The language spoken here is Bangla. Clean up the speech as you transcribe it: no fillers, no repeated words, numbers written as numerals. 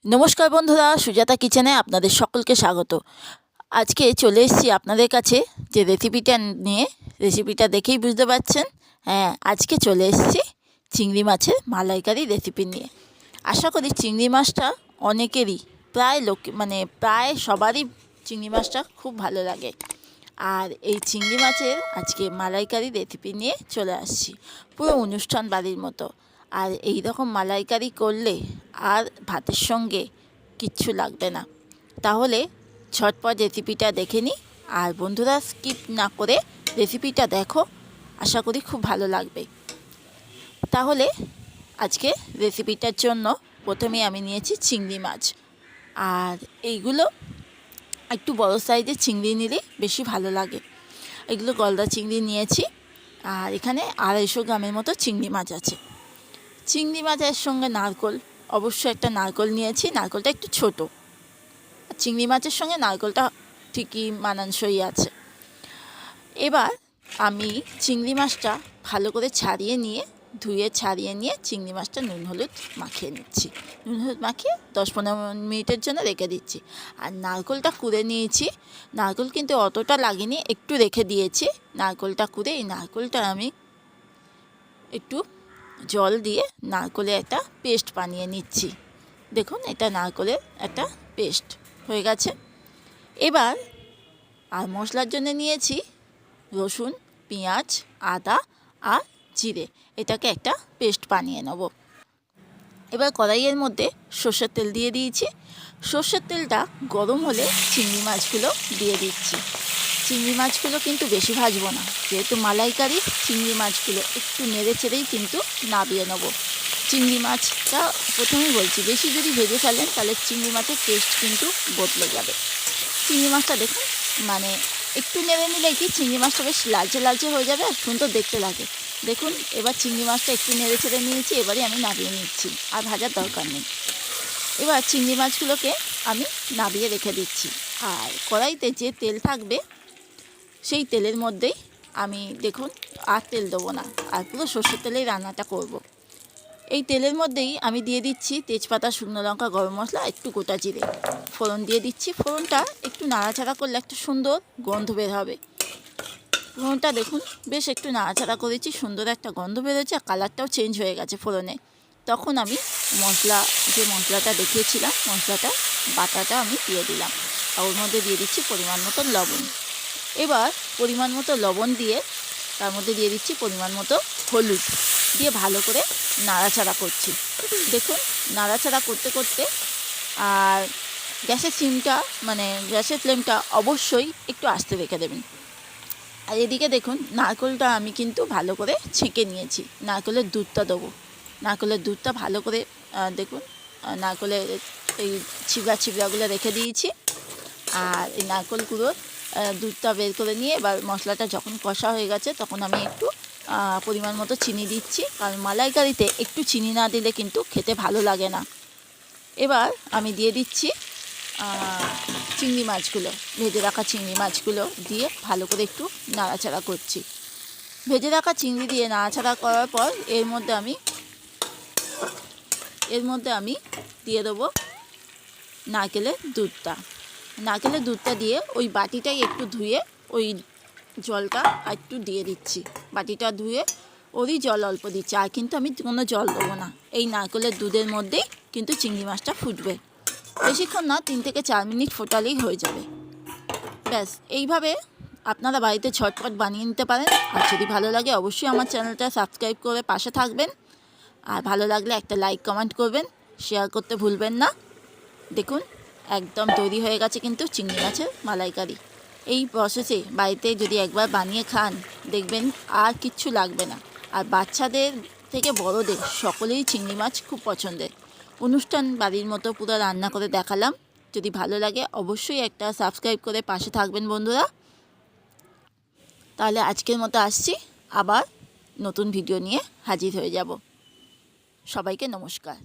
নমস্কার বন্ধুরা, সুজাতা কিচেনে আপনাদের সকলকে স্বাগত। আজকে চলে এসেছি আপনাদের কাছে যে রেসিপিটা নিয়ে। রেসিপিটা দেখেই বুঝতে পারছেন, হ্যাঁ, আজকে চলে এসেছি চিংড়ি মাছের মালাইকারি রেসিপি নিয়ে। আশা করি চিংড়ি মাছটা অনেকেরই, প্রায় সবারই চিংড়ি মাছটা খুব ভালো লাগে। আর এই চিংড়ি মাছের আজকে মালাইকারি রেসিপি নিয়ে চলে আসছি, পুরো অনুষ্ঠান বাড়ির মতো। আর এই রকম মালাইকারি করলে আর ভাতের সঙ্গে কিচ্ছু লাগবে না। তাহলে ঝটপট রেসিপিটা দেখে নিই। আর বন্ধুরা, স্কিপ না করে রেসিপিটা দেখো, আশা করি খুব ভালো লাগবে। তাহলে আজকে রেসিপিটার জন্য প্রথমে আমি নিয়েছি চিংড়ি মাছ। আর এইগুলো একটু বড় সাইজের চিংড়ি নিলে বেশি ভালো লাগে। এগুলো গলদা চিংড়ি নিয়েছি। আর এখানে 250 গ্রামের মতো চিংড়ি মাছ আছে। চিংড়ি মাছের সঙ্গে নারকেল, অবশ্যই একটা নারকেল নিয়েছি। নারকেলটা একটু ছোট, চিংড়ি মাছের সঙ্গে নারকেলটা ঠিকই মানানসই আছে। এবার আমি চিংড়ি মাছটা ভালো করে ধুয়ে ছাড়িয়ে নিয়ে চিংড়ি মাছটা নুন হলুদ মাখিয়ে নিচ্ছি। নুন হলুদ মাখিয়ে 10-15 মিনিটের জন্য রেখে দিচ্ছি। আর নারকেলটা কুড়ে নিয়েছি। নারকেল কিন্তু অতটা লাগেনি, একটু রেখে দিয়েছি। নারকেলটা কুড়ে এই নারকেলটা আমি একটু জল দিয়ে নারকেলের একটা পেস্ট বানিয়ে নিচ্ছি। দেখুন, এটা নারকেলের একটা পেস্ট হয়ে গেছে। এবার আর মশলার জন্য নিয়েছি রসুন, পেঁয়াজ, আদা আর জিরে। এটাকে একটা পেস্ট বানিয়ে নেব। এবার কড়াইয়ের মধ্যে সর্ষের তেল দিয়ে দিয়েছি। সর্ষের তেলটা গরম হলে চিংড়ি মাছগুলো দিয়ে দিচ্ছি। চিংড়ি মাছগুলো কিন্তু বেশি ভাজবো না, যেহেতু মালাইকারি চিংড়ি মাছগুলো একটু নেড়ে চেড়েই কিন্তু নামিয়ে নেব। চিংড়ি মাছটা প্রথমেই বলছি, বেশি যদি ভেজে ফেলেন তাহলে চিংড়ি মাছের টেস্ট কিন্তু বদলে যাবে। চিংড়ি মাছটা দেখুন, একটু নেড়ে নিলে কি চিংড়ি মাছটা বেশ লালচে লালচে হয়ে যাবে আর সুন্দর দেখতে লাগে। দেখুন, এবার চিংড়ি মাছটা একটু নেড়ে চেড়ে নিয়েছি। এবারে আমি নামিয়ে নিচ্ছি, আর ভাজার দরকার নেই। এবার চিংড়ি মাছগুলোকে আমি নামিয়ে রেখে দিচ্ছি। আর কড়াইতে যে তেল থাকবে সেই তেলের মধ্যেই আমি, দেখুন, আর তেল দেবো না, আর পুরো সর্ষের তেলেই রান্নাটা করব। এই তেলের মধ্যেই আমি দিয়ে দিচ্ছি তেজপাতা, শুকনো লঙ্কা, গরম মশলা, একটু গোটা জিরে, ফোড়ন দিয়ে দিচ্ছি। ফোড়নটা একটু নাড়াচাড়া করলে একটা সুন্দর গন্ধ বের হবে। ফোড়নটা দেখুন বেশ একটু নাড়াচাড়া করেছি, সুন্দর একটা গন্ধ বেরোচ্ছে, আর কালারটাও চেঞ্জ হয়ে গেছে ফোড়নে। তখন আমি মশলাটা দেখিয়েছিলাম, বাটাটা আমি দিয়ে দিলাম। আর ওর মধ্যে দিয়ে দিচ্ছি পরিমাণ মতো লবণ। এবার পরিমাণ মতো লবণ দিয়ে তার মধ্যে দিয়ে দিচ্ছি পরিমাণ মতো হলুদ দিয়ে ভালো করে নাড়াচাড়া করছি। দেখুন, নাড়াচাড়া করতে করতে, আর গ্যাসের ফ্লেমটা অবশ্যই একটু আস্তে রেখে দেবেন। আর এদিকে দেখুন, নারকেলটা আমি কিন্তু ভালো করে ছেঁকে নিয়েছি। নারকেলের দুধটা দেবো। নারকেলের দুধটা ভালো করে দেখুন, নারকেলের এই ছিবড়াগুলো রেখে দিয়েছি। আর এই নারকেলগুলোর দুধটা বের করে নিয়ে এবার মশলাটা যখন কষা হয়ে গেছে তখন আমি একটু পরিমাণ মতো চিনি দিচ্ছি, কারণ মালাইকারিতে একটু চিনি না দিলে কিন্তু খেতে ভালো লাগে না। এবার আমি দিয়ে দিচ্ছি চিংড়ি মাছগুলো, ভেজে রাখা চিংড়ি মাছগুলো দিয়ে ভালো করে একটু নাড়াচাড়া করছি। ভেজে রাখা চিংড়ি দিয়ে নাড়াচাড়া করার পর এর মধ্যে আমি দিয়ে দেবো নারকেলের দুধটা দিয়ে ওই বাটিটাই একটু ধুয়ে ওই জলটা একটু দিয়ে দিচ্ছি। বাটিটা ধুয়ে ওরই জল অল্প দিচ্ছি, আর কিন্তু আমি কোনো জল দেবো না। এই নারকেলের দুধের মধ্যেই কিন্তু চিংড়ি মাছটা ফুটবে। বেশিক্ষণ না, 3 থেকে 4 মিনিট ফোটালেই হয়ে যাবে। ব্যাস, এইভাবে আপনারা বাড়িতে ঝটপট বানিয়ে নিতে পারেন। আর যদি ভালো লাগে অবশ্যই আমার চ্যানেলটা সাবস্ক্রাইব করে পাশে থাকবেন। আর ভালো লাগলে একটা লাইক কমেন্ট করবেন, শেয়ার করতে ভুলবেন না। দেখুন, একদম তৈরি হয়ে গেছে কিন্তু চিংড়ি মাছের মালাইকারি। এই প্রসেসে বাড়িতে যদি একবার বানিয়ে খান, দেখবেন আর কিচ্ছু লাগবে না। আর বাচ্চাদের থেকে বড়দের সকলেই চিংড়ি মাছ খুব পছন্দের। অনুষ্ঠান বাড়ির মতো পুরো রান্না করে দেখালাম। যদি ভালো লাগে অবশ্যই একটা সাবস্ক্রাইব করে পাশে থাকবেন বন্ধুরা। তাহলে আজকের মতো আসছি, আবার নতুন ভিডিও নিয়ে হাজির হয়ে যাব। সবাইকে নমস্কার।